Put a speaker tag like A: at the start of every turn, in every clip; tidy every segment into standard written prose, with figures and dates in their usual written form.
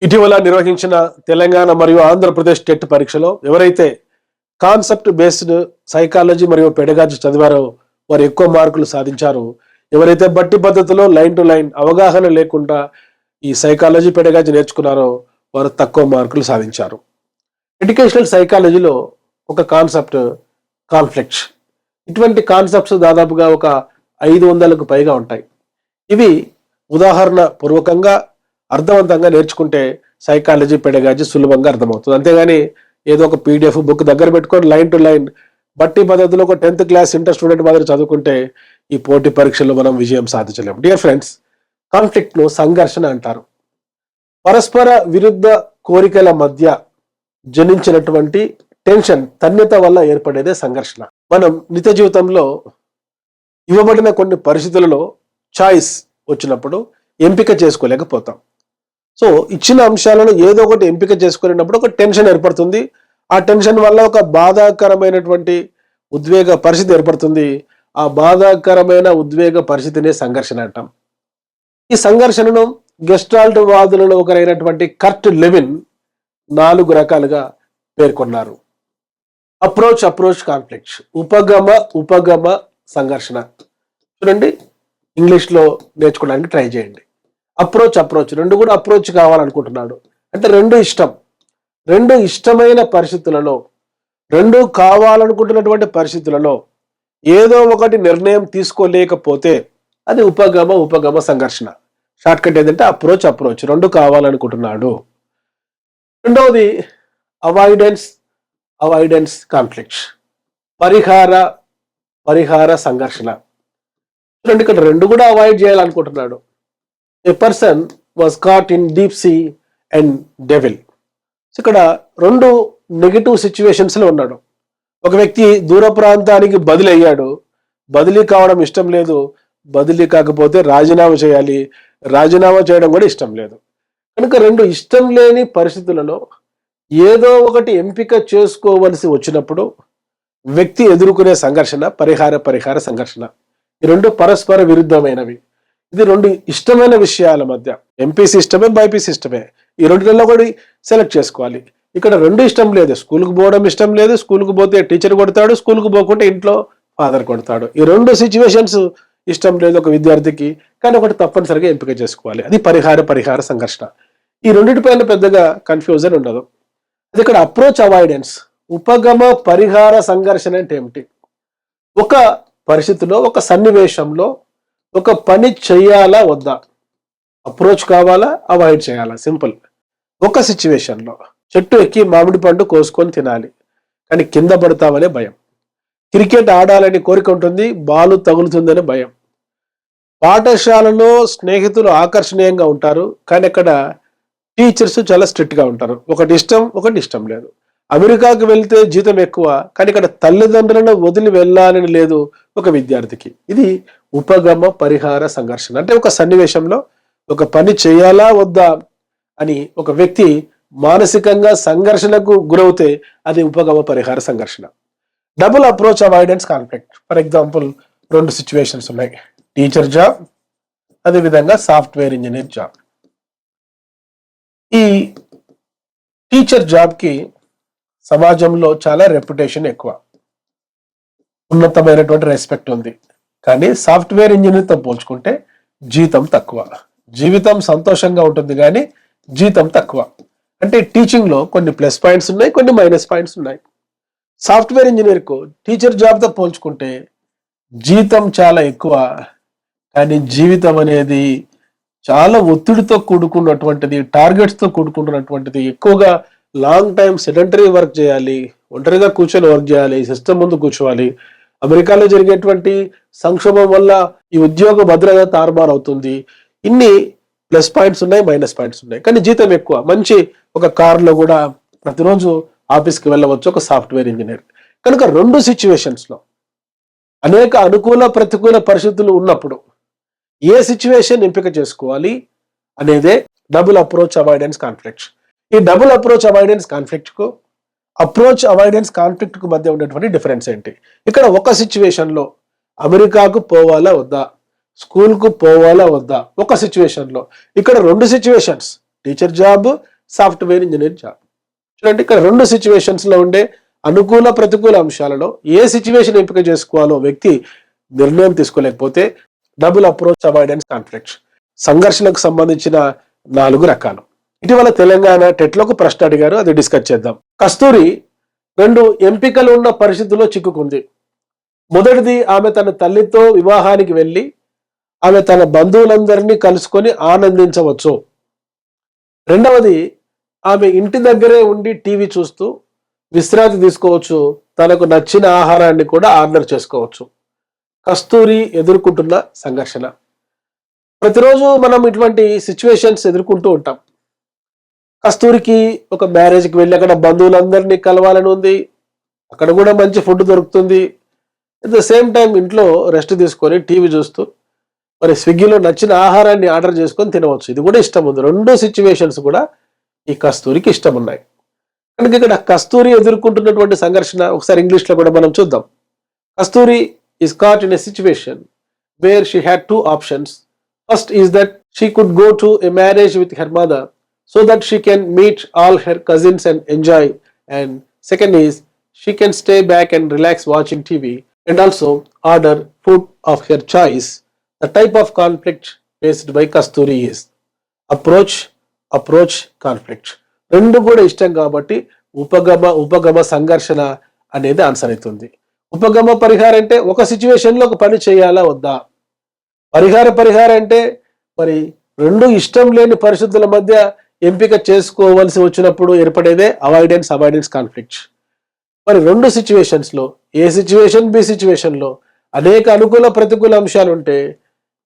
A: ఇటీవల నిర్వహించిన తెలంగాణ మరియు ఆంధ్రప్రదేశ్ టెట్ పరీక్షలో ఎవరైతే కాన్సెప్ట్ బేస్డ్ సైకాలజీ మరియు పెడగాజీ చదివారో వారు ఎక్కువ మార్కులు సాధించారు. ఎవరైతే బట్టి పద్ధతిలో లైన్ టు లైన్ అవగాహన లేకుండా ఈ సైకాలజీ పెడగాజీ నేర్చుకున్నారో వారు తక్కువ మార్కులు సాధించారు. ఎడ్యుకేషనల్ సైకాలజీలో ఒక కాన్సెప్ట్ కాన్ఫ్లిక్ట్స్. ఇటువంటి కాన్సెప్ట్స్ దాదాపుగా ఒక 500కు పైగా ఉంటాయి. ఇవి ఉదాహరణ పూర్వకంగా అర్థవంతంగా నేర్చుకుంటే సైకాలజీ పెడగాజీ సులభంగా అర్థమవుతుంది. అంతేగాని ఏదో ఒక పీడిఎఫ్ బుక్ దగ్గర పెట్టుకొని లైన్ టు లైన్ బట్టి పద్ధతిలో ఒక 10th క్లాస్ ఇంటర్ స్టూడెంట్ మాదిరి చదువుకుంటే ఈ పోటీ పరీక్షల్లో మనం విజయం సాధించలేము. డియర్ ఫ్రెండ్స్, కాన్ఫ్లిక్ట్ ను సంఘర్షణ అంటారు. పరస్పర విరుద్ధ కోరికల మధ్య జనించినటువంటి టెన్షన్, తన్యత వల్ల ఏర్పడేదే సంఘర్షణ. మనం నిత్య జీవితంలో ఇవ్వబడిన కొన్ని పరిస్థితులలో చాయిస్ వచ్చినప్పుడు ఎంపిక చేసుకోలేకపోతాం. సో ఇచ్చిన అంశాలను ఏదో ఒకటి ఎంపిక చేసుకునేటప్పుడు ఒక టెన్షన్ ఏర్పడుతుంది. ఆ టెన్షన్ వల్ల ఒక బాధాకరమైనటువంటి ఉద్వేగ పరిస్థితి ఏర్పడుతుంది. ఆ బాధాకరమైన ఉద్వేగ పరిస్థితినే సంఘర్షణ అంటాం. ఈ సంఘర్షణను గెస్టాల్ట్ వాదులలో ఒకరైనటువంటి కర్ట్ లెవిన్ 4 రకాలుగా పేర్కొన్నారు. అప్రోచ్ కాన్ఫ్లిక్ట్స్, ఉపగమ సంఘర్షణ. చూడండి, ఇంగ్లీష్లో నేర్చుకోవడానికి ట్రై చేయండి. అప్రోచ్ రెండు కూడా అప్రోచ్ కావాలనుకుంటున్నాడు అంటే రెండు ఇష్టమైన పరిస్థితులలో, రెండు కావాలనుకుంటున్నటువంటి పరిస్థితులలో ఏదో ఒకటి నిర్ణయం తీసుకోలేకపోతే అది ఉపగమ సంఘర్షణ. షార్ట్కట్ ఏంటంటే అప్రోచ్ రెండు కావాలనుకుంటున్నాడు. రెండవది అవాయిడెన్స్ కాన్ఫ్లిక్ట్స్, పరిహార సంఘర్షణ. చూడండి, ఇక్కడ రెండు కూడా అవాయిడ్ చేయాలనుకుంటున్నాడు. A person was caught in deep sea and devil. ఇక్కడ 2 నెగటివ్ సిచ్యువేషన్స్ లో ఉన్నాడు. ఒక వ్యక్తి దూర ప్రాంతానికి బదిలీ అయ్యాడు, బదిలీ కావడం ఇష్టం లేదు, బదిలీ కాకపోతే రాజీనామా చేయాలి, రాజీనామా చేయడం కూడా ఇష్టం లేదు. కనుక 2 ఇష్టం లేని పరిస్థితులలో ఏదో ఒకటి ఎంపిక చేసుకోవలసి వచ్చినప్పుడు వ్యక్తి ఎదుర్కొనే సంఘర్షణ పరిహార సంఘర్షణ. ఈ 2 పరస్పర విరుద్ధమైనవి. ఇది 2 ఇష్టమైన విషయాల మధ్య. ఎంపీసీ ఇష్టమే, బైపీసీ ఇష్టమే. ఈ 2లలో కూడా సెలెక్ట్ చేసుకోవాలి. ఇక్కడ 2 ఇష్టం లేదు. స్కూల్కి పోవడం ఇష్టం లేదు, స్కూల్కి పోతే టీచర్ కొడతాడు, స్కూల్కి పోకుంటే ఇంట్లో ఫాదర్ కొడతాడు. ఈ 2 సిచ్యువేషన్స్ ఇష్టం లేదు ఒక విద్యార్థికి, కానీ ఒకటి తప్పనిసరిగా ఎంపిక చేసుకోవాలి. అది పరిహార సంఘర్షణ. ఈ 2పైన పెద్దగా కన్ఫ్యూజన్ ఉండదు. అది ఇక్కడ అప్రోచ్ అవాయిడెన్స్, ఉపగమ పరిహార సంఘర్షణ అంటే ఏమిటి? ఒక పరిస్థితిలో, ఒక సన్నివేశంలో ఒక పని చేయాలా వద్దా, అప్రోచ్ కావాలా, అవాయిడ్ చేయాలా? సింపుల్. ఒక సిచ్యువేషన్లో చెట్టు ఎక్కి మామిడి పండు కోసుకొని తినాలి, కానీ కింద పడతామనే భయం. క్రికెట్ ఆడాలని కోరిక ఉంటుంది, బాలు తగులుతుందనే భయం. పాఠశాలలో స్నేహితులు ఆకర్షణీయంగా ఉంటారు, కానీ అక్కడ టీచర్స్ చాలా స్ట్రిక్ట్ గా ఉంటారు. ఒకటి ఇష్టం లేదు. అమెరికాకు వెళ్తే జీతం ఎక్కువ, కానీ ఇక్కడ తల్లిదండ్రులను వదిలి వెళ్ళాలని లేదు ఒక విద్యార్థికి. ఇది ఉపగమ పరిహార సంఘర్షణ. అంటే ఒక సన్నివేశంలో ఒక పని చేయాలా వద్దా అని ఒక వ్యక్తి మానసికంగా సంఘర్షణకు గురవుతే అది ఉపగమ పరిహార సంఘర్షణ. Double approach avoidance conflict. For example 2 situations ఉన్నాయి. టీచర్ జాబ్, అదేవిధంగా సాఫ్ట్వేర్ ఇంజనీర్ జాబ్. ఈ టీచర్ జాబ్కి సమాజంలో చాలా రెప్యుటేషన్ ఎక్కువ, ఉన్నతమైనటువంటి రెస్పెక్ట్ ఉంది. కానీ సాఫ్ట్వేర్ ఇంజనీర్తో పోల్చుకుంటే జీతం తక్కువ. జీవితం సంతోషంగా ఉంటుంది కానీ జీతం తక్కువ. అంటే టీచింగ్లో కొన్ని ప్లస్ పాయింట్స్ ఉన్నాయి, కొన్ని మైనస్ పాయింట్స్ ఉన్నాయి. సాఫ్ట్వేర్ ఇంజనీర్కు టీచర్ జాబ్తో పోల్చుకుంటే జీతం చాలా ఎక్కువ, కానీ జీవితం అనేది చాలా ఒత్తిడితో కూడుకున్నటువంటిది, టార్గెట్స్తో కూడుకున్నటువంటిది. ఎక్కువగా లాంగ్ టైం సెడెంటరీ వర్క్ చేయాలి, ఒంటరిగా కూర్చొని వర్క్ చేయాలి, సిస్టమ్ ముందు కూర్చోవాలి. అమెరికాలో జరిగేటువంటి సంక్షోభం వల్ల ఈ ఉద్యోగ భద్రత తారుమారు అవుతుంది. ఇన్ని ప్లస్ పాయింట్స్ ఉన్నాయి, మైనస్ పాయింట్స్ ఉన్నాయి, కానీ జీతం ఎక్కువ. మంచి ఒక కారులో కూడా ప్రతిరోజు ఆఫీస్కి వెళ్ళవచ్చు ఒక సాఫ్ట్వేర్ ఇంజనీర్. కనుక 2 సిచ్యువేషన్స్లో అనేక అనుకూల ప్రతికూల పరిస్థితులు ఉన్నప్పుడు ఏ సిచ్యువేషన్ ఎంపిక చేసుకోవాలి అనేదే డబుల్ అప్రోచ్ అవాయిడెన్స్ కాన్ఫ్లిక్ట్. ఈ డబుల్ అప్రోచ్ అవాయిడెన్స్ కాన్ఫ్లిక్ట్కు అప్రోచ్ అవాయిడెన్స్ కాన్ఫ్లిక్ట్కు మధ్య ఉన్నటువంటి డిఫరెన్స్ ఏంటి? ఇక్కడ ఒక సిచ్యువేషన్లో అమెరికాకు పోవాలా వద్దా, స్కూల్కు పోవాలా వద్దా ఒక సిచ్యువేషన్లో. ఇక్కడ 2 situations, teacher job, software engineer job. చూడండి, ఇక్కడ రెండు సిచ్యువేషన్స్ లో ఉండే అనుకూల ప్రతికూల అంశాలలో ఏ సిచ్యువేషన్ ఎంపిక చేసుకోవాలో వ్యక్తి నిర్ణయం తీసుకోలేకపోతే డబుల్ అప్రోచ్ అవాయిడెన్స్ కాన్ఫ్లిక్ట్స్, సంఘర్షణకు సంబంధించిన 4 రకాలు. ఇటీవల తెలంగాణ టెట్లకు ప్రశ్న అడిగారు, అది డిస్కస్ చేద్దాం. కస్తూరి 2 ఎంపికలు ఉన్న పరిస్థితుల్లో చిక్కుకుంది. మొదటిది, ఆమె తన తల్లితో వివాహానికి వెళ్ళి ఆమె తన బంధువులందరినీ కలుసుకొని ఆనందించవచ్చు. రెండవది, ఆమె ఇంటి దగ్గరే ఉండి టీవీ చూస్తూ విశ్రాంతి తీసుకోవచ్చు, తనకు నచ్చిన ఆహారాన్ని కూడా ఆర్డర్ చేసుకోవచ్చు. కస్తూరి ఎదుర్కొంటున్న సంఘర్షణ. ప్రతిరోజు మనం ఇటువంటి సిచ్యువేషన్స్ ఎదుర్కొంటూ ఉంటాం. కస్తూరికి ఒక మ్యారేజ్కి వెళ్ళి అక్కడ బంధువులందరినీ కలవాలని ఉంది, అక్కడ కూడా మంచి ఫుడ్ దొరుకుతుంది. అట్ ద సేమ్ టైం ఇంట్లో రెస్ట్ తీసుకొని టీవీ చూస్తూ మరి స్విగ్గీలో నచ్చిన ఆహారాన్ని ఆర్డర్ చేసుకొని తినవచ్చు, ఇది కూడా ఇష్టం ఉంది. 2 సిచ్యువేషన్స్ కూడా ఈ కస్తూరికి ఇష్టం ఉన్నాయి. కనుక ఇక్కడ కస్తూరి ఎదుర్కొంటున్నటువంటి సంఘర్షణ ఒకసారి ఇంగ్లీష్లో కూడా మనం చూద్దాం. కస్తూరి is caught in a situation where she had 2 options. First is that she could go to a marriage with her mother so that she can meet all her cousins and enjoy, and second is she can stay back and relax watching TV and also order food of her choice. The type of conflict faced by Kasturi is approach conflict. రెండు కూడా ఇష్టం కాబట్టి ఉపగమ సంఘర్షణ అనేది answer అవుతుంది. ఉపగమ పరిహారం అంటే ఒక సిచ్యువేషన్లో ఒక పని చేయాలా వద్దా. పరిహారం అంటే మరి 2 ఇష్టం లేని పరిస్థితుల మధ్య ఎంపిక చేసుకోవాల్సి వచ్చినప్పుడు ఏర్పడేదే అవాయిడెన్స్ కాన్ఫ్లిక్ట్. మరి 2 సిచ్యువేషన్స్లో ఏ సిచ్యువేషన్ బి సిచ్యువేషన్లో అనేక అనుకూల ప్రతికూల అంశాలు ఉంటే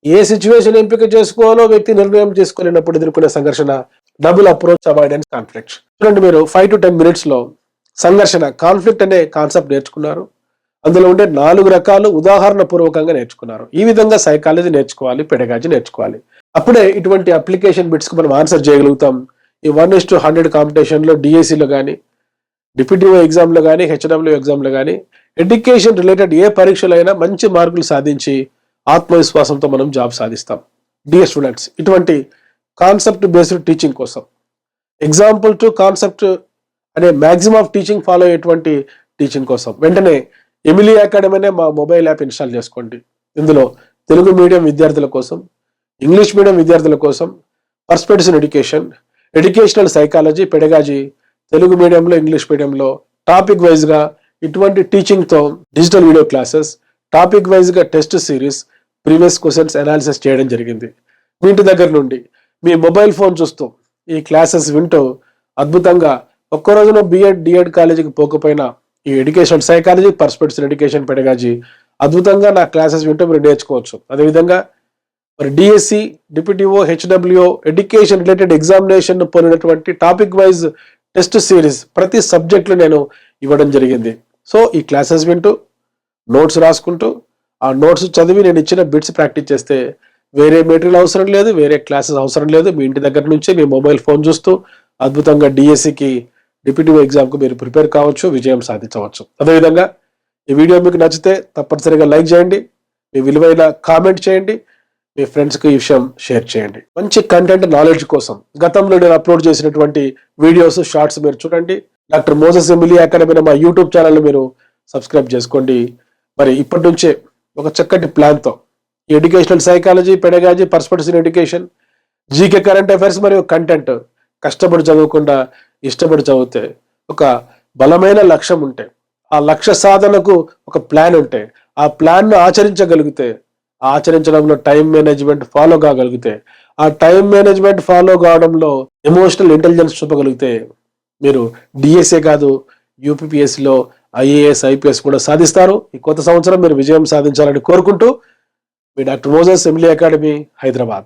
A: ఏ సిచ్యువేషన్ ఎంపిక చేసుకోవాలో వ్యక్తి నిర్ణయం చేసుకోలేనప్పుడు ఎదుర్కొనే సంఘర్షణ డబుల్ అప్రోచ్ అవాయిడెన్స్ కాన్ఫ్లిక్ట్. చూడండి, మీరు 5 to 10 minutes లో సంఘర్షణ కాన్ఫ్లిక్ట్ అనే కాన్సెప్ట్ నేర్చుకున్నారు. అందులో ఉండే 4 రకాలు ఉదాహరణ పూర్వకంగా నేర్చుకున్నారు. ఈ విధంగా సైకాలజీ నేర్చుకోవాలి, పెడగాజీ నేర్చుకోవాలి. అప్పుడే ఇటువంటి అప్లికేషన్ బిట్స్కి మనం ఆన్సర్ చేయగలుగుతాం. ఈ 1:100 కాంపిటీషన్లో డిఎస్సిలో కానీ డిప్యూటీఓ ఎగ్జామ్లో కానీ హెచ్డబ్ల్యూ ఎగ్జామ్లో కానీ ఎడ్యుకేషన్ రిలేటెడ్ ఏ పరీక్షలైనా మంచి మార్కులు సాధించి ఆత్మవిశ్వాసంతో మనం జాబ్ సాధిస్తాం. డియర్ స్టూడెంట్స్, ఇటువంటి కాన్సెప్ట్ బేస్డ్ టీచింగ్ కోసం ఎగ్జాంపుల్ టు కాన్సెప్ట్ అనే మ్యాక్సిమం ఆఫ్ టీచింగ్ ఫాలో అయ్యేటువంటి టీచింగ్ కోసం వెంటనే ఎమిలీ అకాడమీ అనే మా మొబైల్ యాప్ ఇన్స్టాల్ చేసుకోండి. ఇందులో తెలుగు మీడియం విద్యార్థుల కోసం, ఇంగ్లీష్ మీడియం విద్యార్థుల కోసం perspectives in educational psychology, pedagogy, Telugu మీడియంలో ఇంగ్లీష్ మీడియంలో టాపిక్ వైజ్గా ఇటువంటి టీచింగ్తో డిజిటల్ వీడియో క్లాసెస్, టాపిక్ వైజ్గా test series, previous questions analysis చేయడం జరిగింది. మీ ఇంటి దగ్గర నుండి మీ మొబైల్ ఫోన్ చూస్తూ ఈ క్లాసెస్ వింటూ అద్భుతంగా ఒక్కరోజున డిఎడ్ కాలేజీకి పోకపోయినా ఈ education psychology, perspectives education, pedagogy అద్భుతంగా నా క్లాసెస్ వింటూ మీరు నేర్చుకోవచ్చు. అదేవిధంగా మరి DSC, deputy EO, HWO education related examination పోలినటువంటి టాపిక్ వైజ్ టెస్ట్ సిరీస్ ప్రతి సబ్జెక్టులు నేను ఇవ్వడం జరిగింది. సో ఈ క్లాసెస్ వింటూ నోట్స్ రాసుకుంటూ ఆ నోట్స్ చదివి నేను ఇచ్చిన బిట్స్ ప్రాక్టీస్ చేస్తే వేరే మెటీరియల్ అవసరం లేదు, వేరే క్లాసెస్ అవసరం లేదు. మీ ఇంటి దగ్గర నుంచే మీ మొబైల్ ఫోన్ చూస్తూ అద్భుతంగా డిఎస్సికి, డిప్యూటీఓ ఎగ్జామ్కు మీరు ప్రిపేర్ కావచ్చు, విజయం సాధించవచ్చు. అదేవిధంగా ఈ వీడియో మీకు నచ్చితే తప్పనిసరిగా లైక్ చేయండి, మీ విలువైన కామెంట్ చేయండి, మీ ఫ్రెండ్స్కి ఈ విషయం షేర్ చేయండి. మంచి కంటెంట్ నాలెడ్జ్ కోసం గతంలో నేను అప్లోడ్ చేసినటువంటి వీడియోస్, షార్ట్స్ మీరు చూడండి. డాక్టర్ మోసెస్ ఎమిలీ అకాడమీ మా యూట్యూబ్ ఛానల్ని మీరు సబ్స్క్రైబ్ చేసుకోండి. మరి ఇప్పటి నుంచే ఒక చక్కటి ప్లాన్తో educational psychology, pedagogy, perspectives in education, GK, current affairs మరియు కంటెంట్ కష్టపడి చదవకుండా ఇష్టపడి చదివితే, ఒక బలమైన లక్ష్యం ఉంటే, ఆ లక్ష్య సాధనకు ఒక ప్లాన్ ఉంటే, ఆ ప్లాన్ను ఆచరించగలిగితే, ఆచరించడంలో టైం మేనేజ్మెంట్ ఫాలో కాగలిగితే, ఆ టైం మేనేజ్మెంట్ ఫాలో కావడంలో ఎమోషనల్ ఇంటెలిజెన్స్ చూపగలిగితే మీరు డిఎస్ఏ కాదు యూపీపీఎస్సీలో ఐఏఎస్, ఐపీఎస్ కూడా సాధిస్తారు. ఈ కొత్త సంవత్సరం మీరు విజయం సాధించాలని కోరుకుంటూ మీ doctor Moses Emily Academy, Hyderabad.